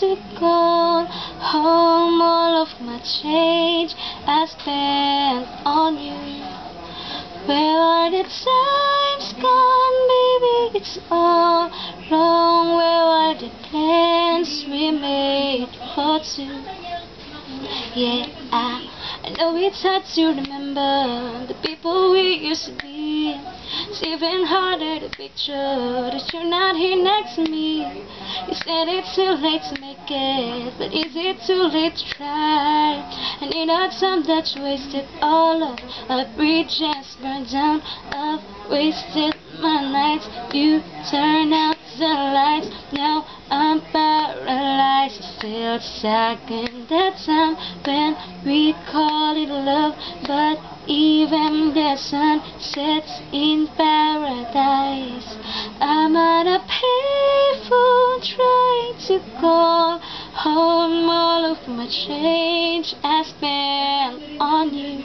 to call home all of my change I spent on you. Where are the times gone, baby? It's all wrong. Where are the plans we made for two? Yeah, I know it's hard to remember the people we used to be. It's even harder to picture that you're not here next to me. You said it's too late to make it, but is it too late to try? And in our time that you wasted all of our bridges burned down, I've wasted my nights. You turn out the lights, now I'm paralyzed. Still stuck in that time when we call it love, but even the sun sets in paradise. I'm at a payphone trying to call home all of my change I spent on you.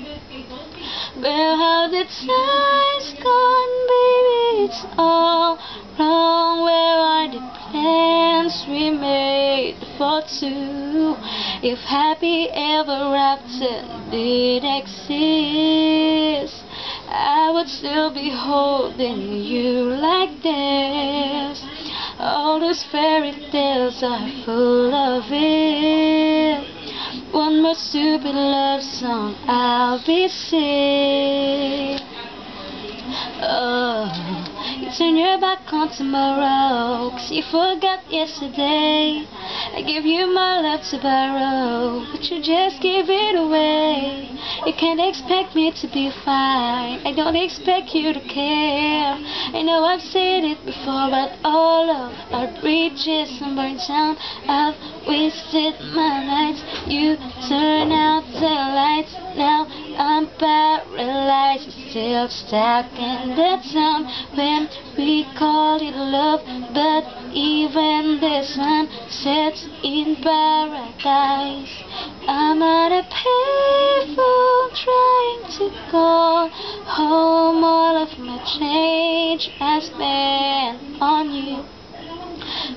Where have the times gone, baby? It's all wrong. Where are the plans we made for two? If happy ever after did exist, I would still be holding you like this. All those fairy tales are full of it. One more stupid love song, I'll be sick. Oh, you turn your back on tomorrow, 'cause you forgot yesterday. I gave you my love to borrow, but you just gave it away. You can't expect me to be fine, I don't expect you to care. I know I've said it before, but all of our bridges burned down. I've wasted my nights, you turn out the lights, now I'm paralyzed. Still stuck in that time when we called it love, but even the sun sets in paradise. I'm at a payphone trying to call home all of my change I spent on you.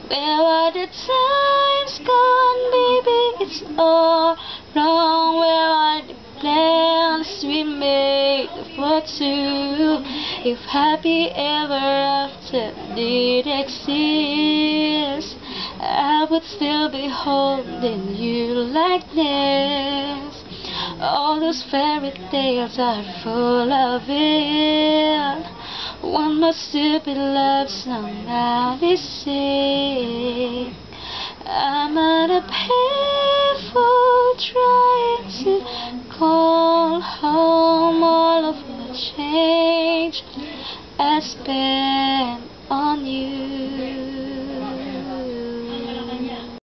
Where are the times gone, baby? It's all wrong. Where are the plans we made for two? If happy ever after did exist, I would still be holding you like this. All those fairy tales are full of it. One more stupid love song, I'll be sick. I'm at a payphone trying to call home all of my change I spent on you.